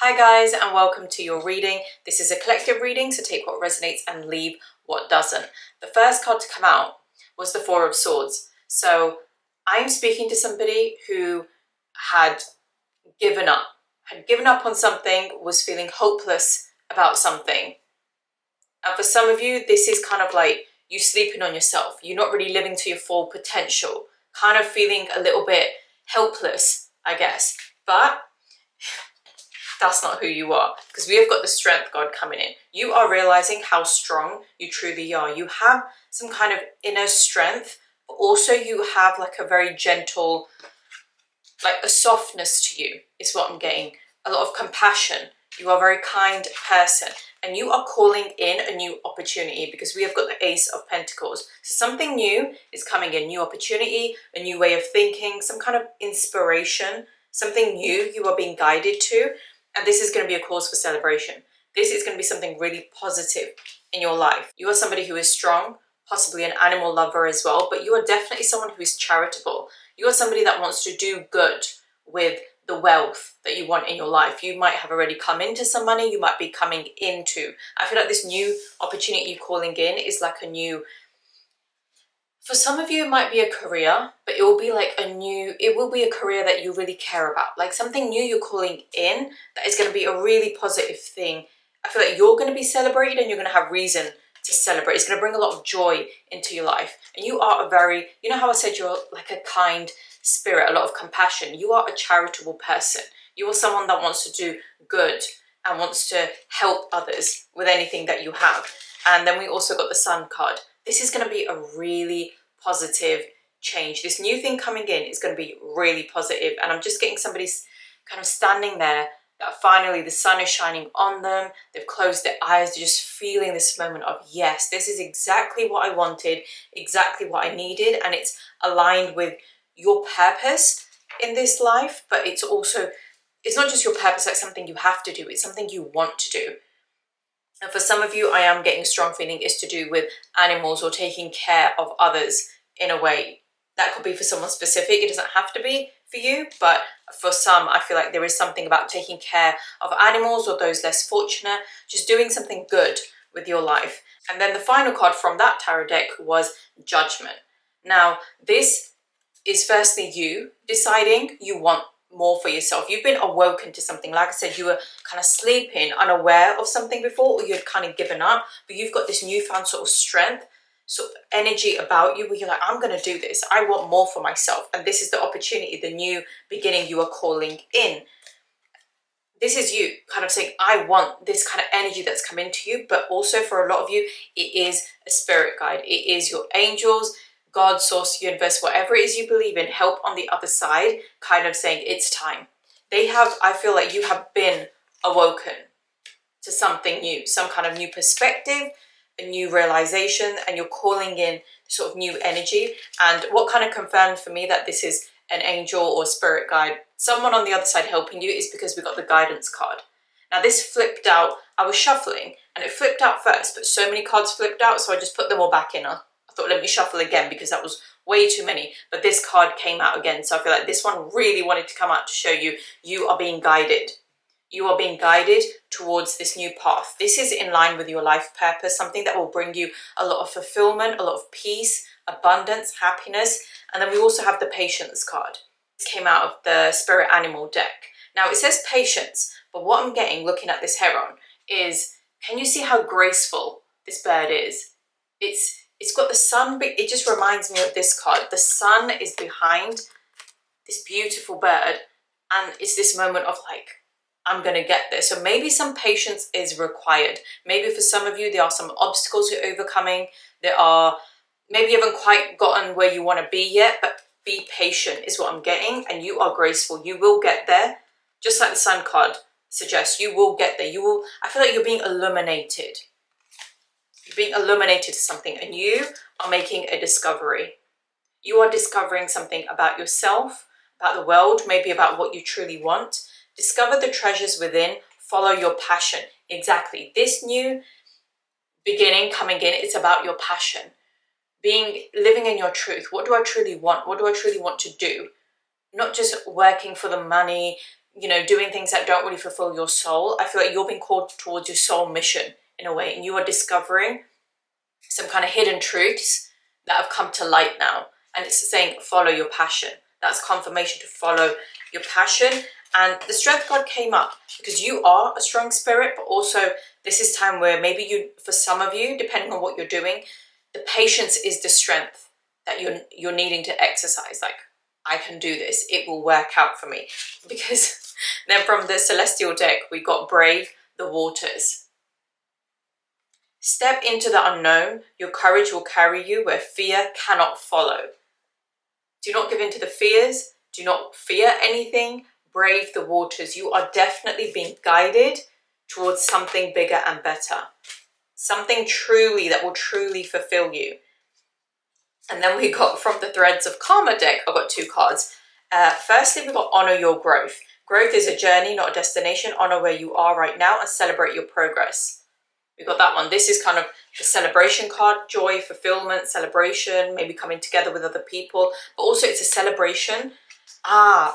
Hi guys, and welcome to your reading. This is a collective reading, so take what resonates and leave what doesn't. The first card to come out was the Four of Swords. So I'm speaking to somebody who had given up on something, was feeling hopeless about something. And for some of you, this is kind of like you sleeping on yourself. You're not really living to your full potential, kind of feeling a little bit helpless, I guess. But that's not who you are, because we have got the Strength God coming in. You are realizing how strong you truly are. You have some kind of inner strength, but also you have like a very gentle, like a softness to you is what I'm getting. A lot of compassion. You are a very kind person, and you are calling in a new opportunity, because we have got the Ace of Pentacles. So something new is coming in, new opportunity, a new way of thinking, some kind of inspiration, something new you are being guided to. And this is going to be a cause for celebration. This is going to be something really positive in your life. You are somebody who is strong, possibly an animal lover as well, but you are definitely someone who is charitable. You are somebody that wants to do good with the wealth that you want in your life. You might have already come into some money, you might be coming into. I feel like this new opportunity you're calling in is like a new, for some of you it might be a career, but it will be like it will be a career that you really care about. Like something new you're calling in that is going to be a really positive thing. I feel like you're going to be celebrated and you're going to have reason to celebrate. It's going to bring a lot of joy into your life. And you are a very, you know how I said you're like a kind spirit, a lot of compassion. You are a charitable person. You are someone that wants to do good and wants to help others with anything that you have. And then we also got the Sun card. This is going to be a really positive change. This new thing coming in is going to be really positive. And I'm just getting somebody kind of standing there that finally the sun is shining on them. They've closed their eyes. They're just feeling this moment of, yes, this is exactly what I wanted, exactly what I needed. And it's aligned with your purpose in this life. But it's also, it's not just your purpose, like something you have to do. It's something you want to do. And for some of you, I am getting a strong feeling is to do with animals or taking care of others in a way. That could be for someone specific. It doesn't have to be for you, but for some, I feel like there is something about taking care of animals or those less fortunate, just doing something good with your life. And then the final card from that tarot deck was Judgment. Now, this is firstly you deciding you want more for yourself. You've been awoken to something. Like I said, you were kind of sleeping, unaware of something before, or you had kind of given up, but you've got this newfound sort of strength, sort of energy about you where you're like, I'm going to do this. I want more for myself. And this is the opportunity, the new beginning you are calling in. This is you kind of saying, I want this kind of energy that's come into you. But also for a lot of you, it is a spirit guide. It is your angels, God, source, universe, whatever it is you believe in, help on the other side, kind of saying it's time. They have, I feel like you have been awoken to something new, some kind of new perspective, a new realization, and you're calling in sort of new energy. And what kind of confirmed for me that this is an angel or spirit guide, someone on the other side helping you, is because we got the guidance card. Now this flipped out, I was shuffling and it flipped out first, but so many cards flipped out, so I just put them all back in. I thought, let me shuffle again, because that was way too many. But this card came out again, so I feel like this one really wanted to come out to show you, you are being guided. You are being guided towards this new path. This is in line with your life purpose, something that will bring you a lot of fulfillment, a lot of peace, abundance, happiness. And then we also have the Patience card. This came out of the Spirit Animal deck. Now it says patience, but what I'm getting looking at this heron is, can you see how graceful this bird is? It's got the sun, but it just reminds me of this card. The sun is behind this beautiful bird, and it's this moment of like, I'm going to get there. So maybe some patience is required. Maybe for some of you, there are some obstacles you're overcoming. There are, maybe you haven't quite gotten where you want to be yet, but be patient is what I'm getting, and you are graceful. You will get there. Just like the Sun card suggests, you will get there. You will, I feel like you're being illuminated. You're being illuminated to something, and you are making a discovery. You are discovering something about yourself, about the world, maybe about what you truly want. Discover the treasures within, follow your passion. Exactly. This new beginning coming in, it's about your passion. Living in your truth. What do I truly want? What do I truly want to do? Not just working for the money, you know, doing things that don't really fulfill your soul. I feel like you're being called towards your soul mission in a way, and you are discovering some kind of hidden truths that have come to light now. And it's saying follow your passion. That's confirmation to follow your passion. And the strength card came up because you are a strong spirit, but also this is time where maybe you, for some of you, depending on what you're doing, the patience is the strength that you're needing to exercise. Like, I can do this. It will work out for me. Because then from the celestial deck, we got brave the waters. Step into the unknown. Your courage will carry you where fear cannot follow. Do not give in to the fears. Do not fear anything. Brave the waters. You are definitely being guided towards something bigger and better. Something truly that will truly fulfill you. And then we got from the Threads of Karma deck, I've got two cards. Firstly, we got honor your growth. Growth is a journey, not a destination. Honor where you are right now and celebrate your progress. We got that one. This is kind of the celebration card, joy, fulfillment, celebration, maybe coming together with other people, but also it's a celebration.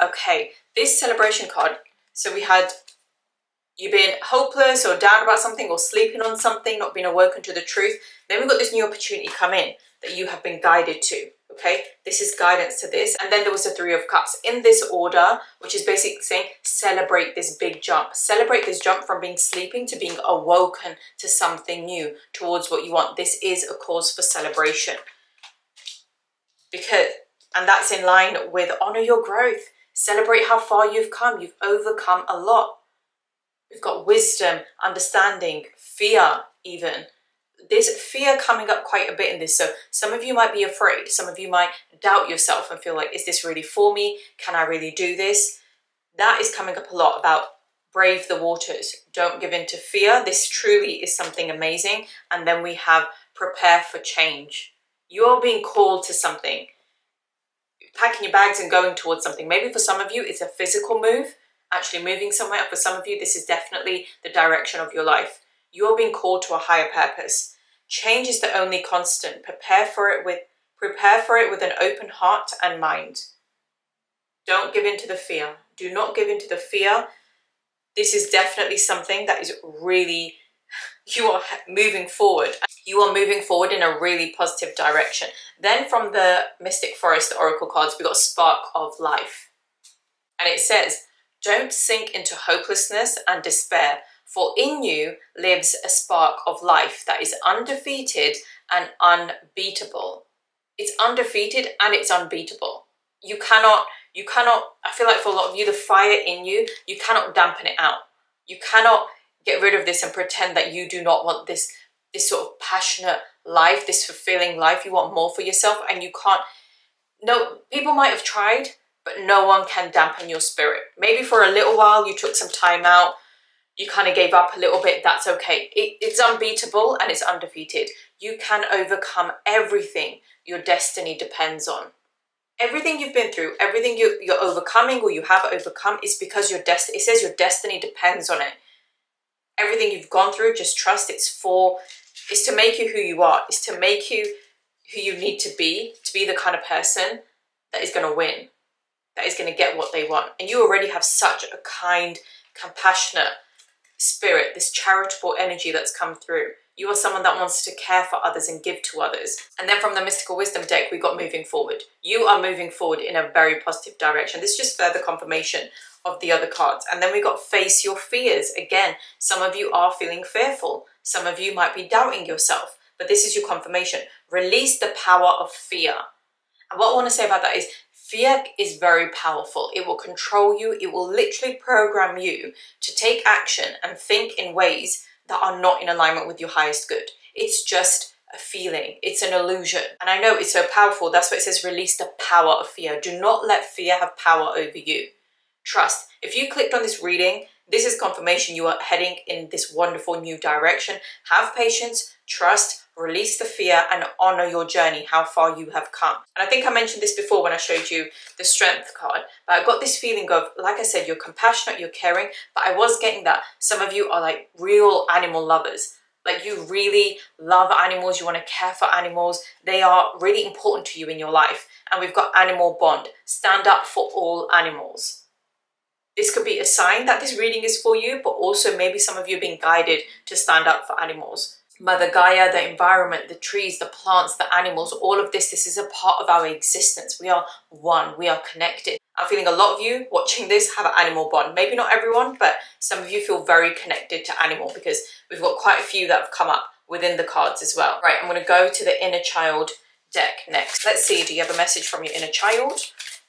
Okay. This celebration card, so we had you've been hopeless or down about something or sleeping on something, not being awoken to the truth. Then we've got this new opportunity come in that you have been guided to, okay? This is guidance to this. And then there was the Three of Cups in this order, which is basically saying celebrate this big jump. Celebrate this jump from being sleeping to being awoken to something new, towards what you want. This is a cause for celebration. And that's in line with honor your growth. Celebrate how far you've come. You've overcome a lot. We've got wisdom, understanding, fear even. There's fear coming up quite a bit in this. So some of you might be afraid. Some of you might doubt yourself and feel like, is this really for me? Can I really do this? That is coming up a lot about brave the waters. Don't give in to fear. This truly is something amazing. And then we have prepare for change. You are being called to something. Packing your bags and going towards something. Maybe for some of you, it's a physical move. Actually moving somewhere. For some of you, this is definitely the direction of your life. You are being called to a higher purpose. Change is the only constant. Prepare for it with an open heart and mind. Don't give in to the fear. Do not give in to the fear. This is definitely something that is really, you are moving forward. You are moving forward in a really positive direction. Then from the Mystic Forest, the Oracle cards, we got Spark of Life. And it says, don't sink into hopelessness and despair, for in you lives a spark of life that is undefeated and unbeatable. It's undefeated and it's unbeatable. You cannot, I feel like for a lot of you, the fire in you, you cannot dampen it out. You cannot get rid of this and pretend that you do not want this sort of passionate life, this fulfilling life. You want more for yourself and you can't. No, people might have tried, but no one can dampen your spirit. Maybe for a little while you took some time out, you kind of gave up a little bit, that's okay. It's unbeatable and it's undefeated. You can overcome everything your destiny depends on. Everything you've been through, everything you're overcoming or you have overcome is because your destiny, it says your destiny depends on it. Everything you've gone through, just trust it's to make you who you are. It's to make you who you need to be the kind of person that is going to win, that is going to get what they want. And you already have such a kind, compassionate spirit, this charitable energy that's come through. You are someone that wants to care for others and give to others. And then from the Mystical Wisdom deck, we got moving forward. You are moving forward in a very positive direction. This is just further confirmation of the other cards. And then we got face your fears. Again, some of you are feeling fearful. Some of you might be doubting yourself, but this is your confirmation. Release the power of fear. And what I want to say about that is fear is very powerful. It will control you. It will literally program you to take action and think in ways that are not in alignment with your highest good. It's just a feeling. It's an illusion. And I know it's so powerful. That's why it says release the power of fear. Do not let fear have power over you. Trust. If you clicked on this reading, this is confirmation you are heading in this wonderful new direction. Have patience, trust, release the fear and honor your journey, how far you have come. And I think I mentioned this before when I showed you the Strength card, but I got this feeling of, like I said, you're compassionate, you're caring, but I was getting that some of you are like real animal lovers. Like you really love animals, you want to care for animals. They are really important to you in your life. And we've got animal bond. Stand up for all animals. This could be a sign that this reading is for you, but also maybe some of you are being guided to stand up for animals. Mother Gaia, the environment, the trees, the plants, the animals, all of this is a part of our existence. We are one, we are connected. I'm feeling a lot of you watching this have an animal bond. Maybe not everyone, but some of you feel very connected to animal because we've got quite a few that have come up within the cards as well. Right, I'm going to go to the inner child deck next. Let's see, do you have a message from your inner child?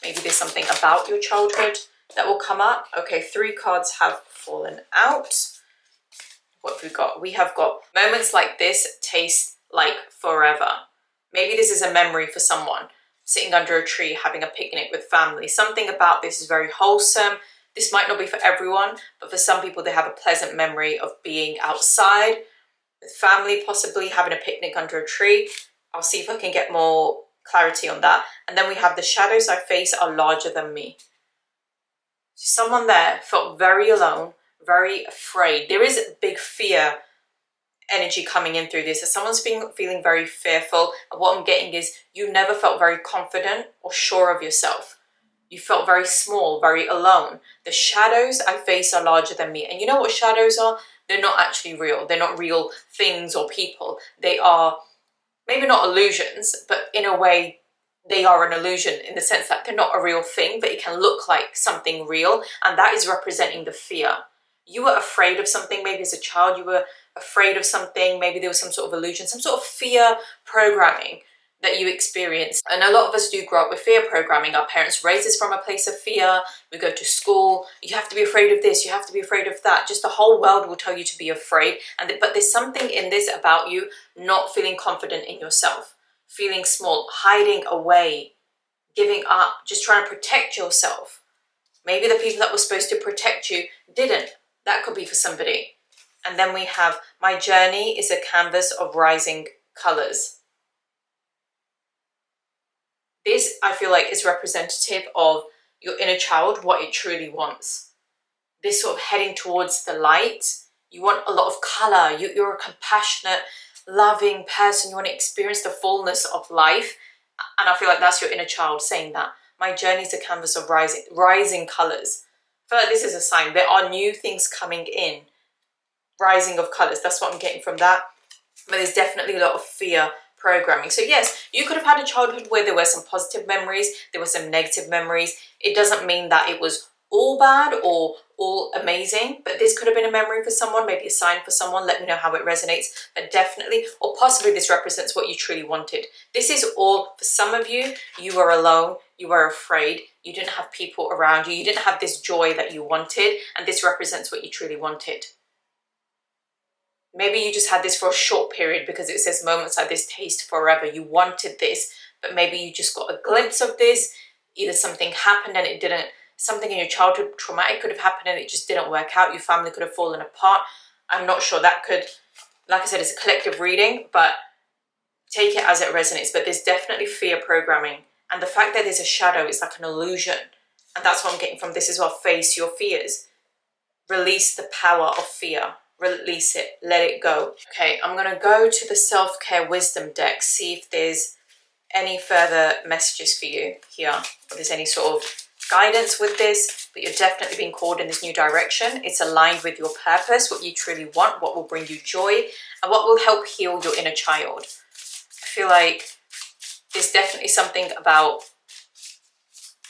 Maybe there's something about your childhood that will come up. Okay, 3 cards have fallen out. What have we got? We have got moments like this taste like forever. Maybe this is a memory for someone, sitting under a tree, having a picnic with family. Something about this is very wholesome. This might not be for everyone, but for some people, they have a pleasant memory of being outside with family, possibly having a picnic under a tree. I'll see if I can get more clarity on that. And then we have the shadows I face are larger than me. Someone there felt very alone, very afraid. There is a big fear energy coming in through this. So someone's feeling very fearful. And what I'm getting is you never felt very confident or sure of yourself. You felt very small, very alone. The shadows I face are larger than me. And you know what shadows are? They're not actually real. They're not real things or people. They are maybe not illusions, but in a way, they are an illusion in the sense that they're not a real thing, but it can look like something real. And that is representing the fear. You were afraid of something, maybe as a child, you were afraid of something, maybe there was some sort of illusion, some sort of fear programming that you experienced. And a lot of us do grow up with fear programming. Our parents raise us from a place of fear. We go to school, you have to be afraid of this, you have to be afraid of that. Just the whole world will tell you to be afraid. But there's something in this about you not feeling confident in yourself, feeling small, hiding away, giving up, just trying to protect yourself. Maybe the people that were supposed to protect you didn't. That could be for somebody. And then we have, my journey is a canvas of rising colors. This, I feel like, is representative of your inner child, what it truly wants. This sort of heading towards the light. You want a lot of color. You're a compassionate, loving person. You want to experience the fullness of life. And I feel like that's your inner child saying that. My journey is a canvas of rising colors. I feel like this is a sign. There are new things coming in. Rising of colors. That's what I'm getting from that. But there's definitely a lot of fear programming. So yes, you could have had a childhood where there were some positive memories, there were some negative memories. It doesn't mean that it was all bad or all amazing, but this could have been a memory for someone, maybe a sign for someone. Let me know how it resonates. But definitely, or possibly this represents what you truly wanted. This is all for some of you. You were alone, you were afraid, you didn't have people around you, you didn't have this joy that you wanted, and this represents what you truly wanted. Maybe you just had this for a short period because it says moments like this taste forever. You wanted this, but maybe you just got a glimpse of this. Either something happened and it didn't, something in your childhood traumatic could have happened and it just didn't work out. Your family could have fallen apart. I'm not sure. That could, like I said, it's a collective reading, but take it as it resonates. But there's definitely fear programming. And the fact that there's a shadow is like an illusion. And that's what I'm getting from this as well. Face your fears. Release the power of fear. Release it, let it go. Okay, I'm going to go to the self-care wisdom deck, see if there's any further messages for you here, or there's any sort of guidance with this, but you're definitely being called in this new direction. It's aligned with your purpose, what you truly want, what will bring you joy, and what will help heal your inner child. I feel like there's definitely something about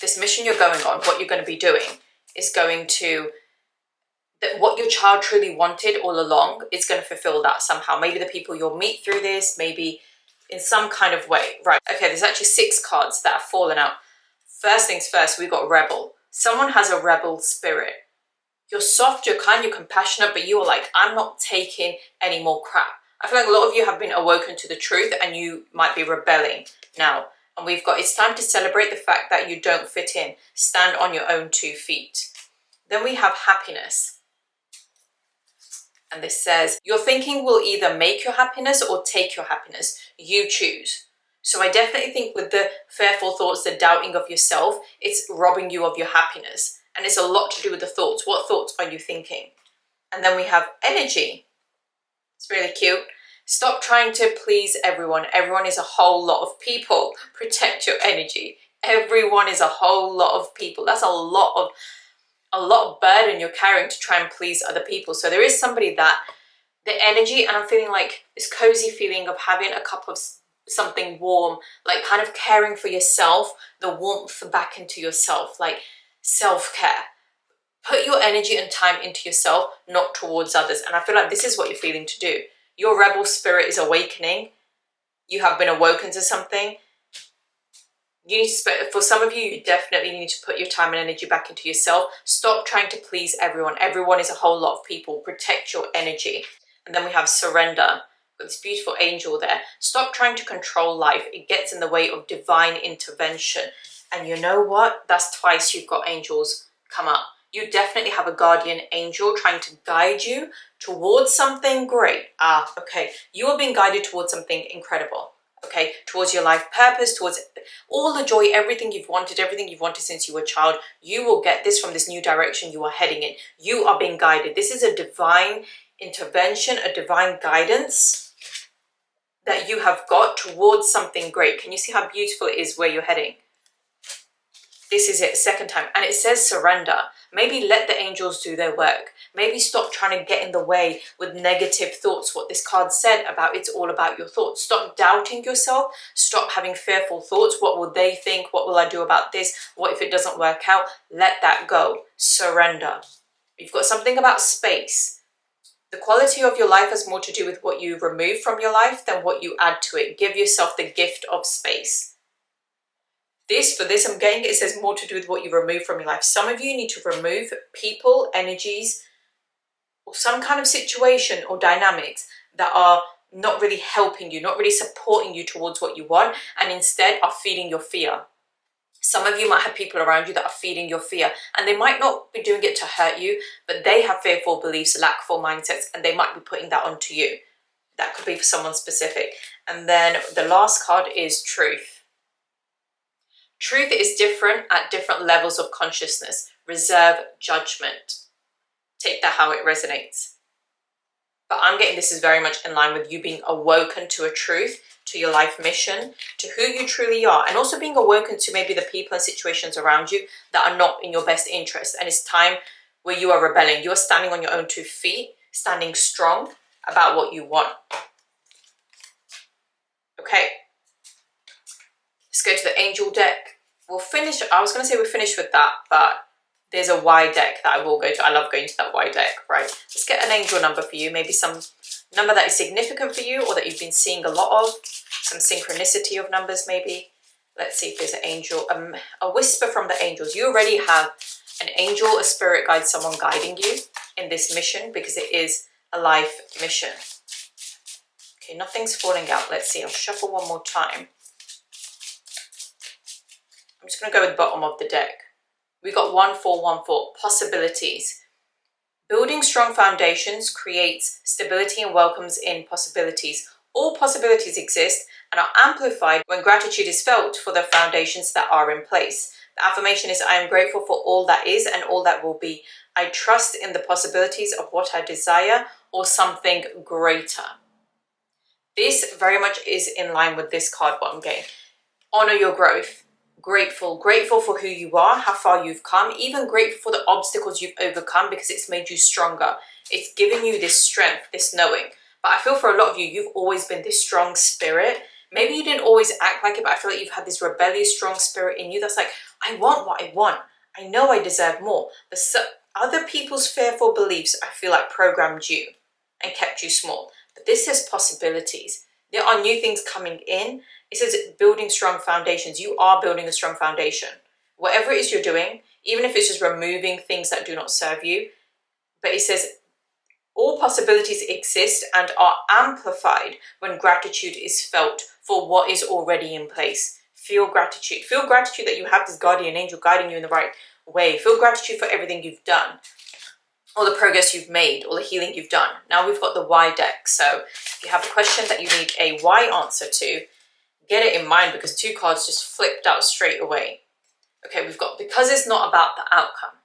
this mission you're going on, what you're going to be doing, is going to that what your child truly wanted all along is going to fulfill that somehow. Maybe the people you'll meet through this, maybe in some kind of way. Right, okay, there's actually 6 cards that have fallen out. First things first, we got rebel. Someone has a rebel spirit. You're soft, you're kind, you're compassionate, but you are like, I'm not taking any more crap. I feel like a lot of you have been awoken to the truth and you might be rebelling now. And we've got, it's time to celebrate the fact that you don't fit in. Stand on your own 2 feet. Then we have happiness. And this says, your thinking will either make your happiness or take your happiness. You choose. So I definitely think with the fearful thoughts, the doubting of yourself, it's robbing you of your happiness. And it's a lot to do with the thoughts. What thoughts are you thinking? And then we have energy. It's really cute. Stop trying to please everyone. Everyone is a whole lot of people. Protect your energy. Everyone is a whole lot of people. That's a lot of a lot of burden you're carrying to try and please other people. So there is somebody that the energy, and I'm feeling like this cozy feeling of having a cup of something warm, like kind of caring for yourself, the warmth back into yourself, like self-care. Put your energy and time into yourself, not towards others. And I feel like this is what you're feeling to do. Your rebel spirit is awakening. You have been awoken to something. You need to, for some of you, you definitely need to put your time and energy back into yourself. Stop trying to please everyone. Everyone is a whole lot of people. Protect your energy. And then we have surrender. Got this beautiful angel there. Stop trying to control life. It gets in the way of divine intervention. And you know what? That's twice you've got angels come up. You definitely have a guardian angel trying to guide you towards something great. Okay. You are being guided towards something incredible. Okay. Towards your life purpose, towards all the joy, everything you've wanted since you were a child. You will get this from this new direction you are heading in. You are being guided. This is a divine intervention, a divine guidance that you have got towards something great. Can you see how beautiful it is where you're heading? This is it, second time. And it says surrender. Maybe let the angels do their work. Maybe stop trying to get in the way with negative thoughts. What this card said about it's all about your thoughts. Stop doubting yourself. Stop having fearful thoughts. What will they think? What will I do about this? What if it doesn't work out? Let that go. Surrender. You've got something about space. The quality of your life has more to do with what you remove from your life than what you add to it. Give yourself the gift of space. For this, I'm getting it says more to do with what you remove from your life. Some of you need to remove people, energies, or some kind of situation or dynamics that are not really helping you, not really supporting you towards what you want, and instead are feeding your fear. Some of you might have people around you that are feeding your fear, and they might not be doing it to hurt you, but they have fearful beliefs, lackful mindsets, and they might be putting that onto you. That could be for someone specific. And then the last card is truth. Truth is different at different levels of consciousness. Reserve judgment. Take that how it resonates. But I'm getting this is very much in line with you being awoken to a truth, to your life mission, to who you truly are, and also being awoken to maybe the people and situations around you that are not in your best interest. And it's time where you are rebelling. You are standing on your own 2 feet, standing strong about what you want. Okay. Let's go to the angel deck. We'll finish, I was going to say we're finished with that, but there's a Y deck that I will go to. I love going to that Y deck, right? Let's get an angel number for you. Maybe some number that is significant for you or that you've been seeing a lot of. Some synchronicity of numbers maybe. Let's see if there's an angel, a whisper from the angels. You already have an angel, a spirit guide, someone guiding you in this mission because it is a life mission. Okay, nothing's falling out. Let's see, I'll shuffle one more time. I'm just going to go with the bottom of the deck. We got 1414, possibilities. Building strong foundations creates stability and welcomes in possibilities. All possibilities exist and are amplified when gratitude is felt for the foundations that are in place. The affirmation is, I am grateful for all that is and all that will be. I trust in the possibilities of what I desire or something greater. This very much is in line with this card, what I'm getting. Honor your growth. Grateful for who you are, how far you've come, even grateful for the obstacles you've overcome because it's made you stronger. It's given you this strength, this knowing. But I feel for a lot of you, you've always been this strong spirit. Maybe you didn't always act like it, but I feel like you've had this rebellious, strong spirit in you that's like, I want what I want. I know I deserve more. But other people's fearful beliefs, I feel like programmed you and kept you small. But this says possibilities. There are new things coming in. It says building strong foundations. You are building a strong foundation. Whatever it is you're doing, even if it's just removing things that do not serve you, but it says all possibilities exist and are amplified when gratitude is felt for what is already in place. Feel gratitude. Feel gratitude that you have this guardian angel guiding you in the right way. Feel gratitude for everything you've done, all the progress you've made, all the healing you've done. Now we've got the Y deck. So if you have a question that you need a Y answer to, get it in mind because 2 cards just flipped out straight away. Okay, we've got because it's not about the outcome.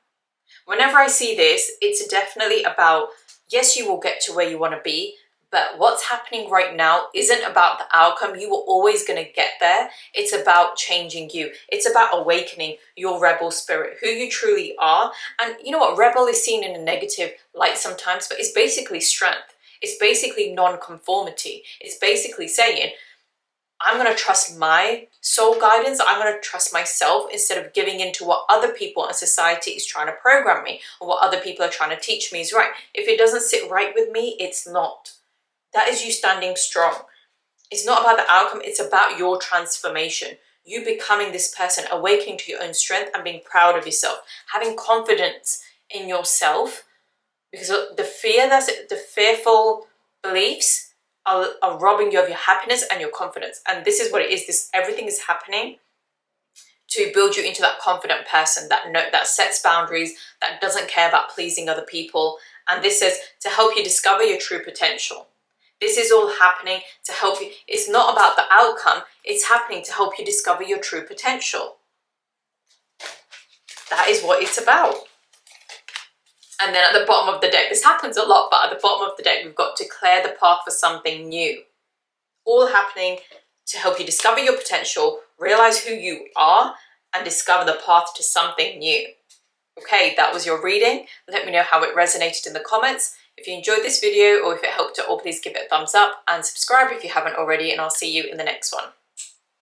Whenever I see this, it's definitely about, yes, you will get to where you want to be, But what's happening right now isn't about the outcome. You were always going to get there. It's about changing you. It's about awakening your rebel spirit, who you truly are. And you know what? Rebel is seen in a negative light sometimes, but it's basically strength. It's basically non-conformity. It's basically saying, I'm going to trust my soul guidance. I'm going to trust myself instead of giving into what other people and society is trying to program me, or what other people are trying to teach me is right. If it doesn't sit right with me, it's not. That is you standing strong. It's not about the outcome. It's about your transformation. You becoming this person, awakening to your own strength and being proud of yourself, having confidence in yourself, because the fearful beliefs are robbing you of your happiness and your confidence. And this is what it is. Everything is happening to build you into that confident person that sets boundaries, that doesn't care about pleasing other people. And this is to help you discover your true potential. This is all happening to help you. It's not about the outcome. It's happening to help you discover your true potential. That is what it's about. And then at the bottom of the deck, this happens a lot, but at the bottom of the deck, we've got to clear the path for something new. All happening to help you discover your potential, realize who you are, and discover the path to something new. Okay, that was your reading. Let me know how it resonated in the comments. If you enjoyed this video or if it helped at all, please give it a thumbs up and subscribe if you haven't already, and I'll see you in the next one.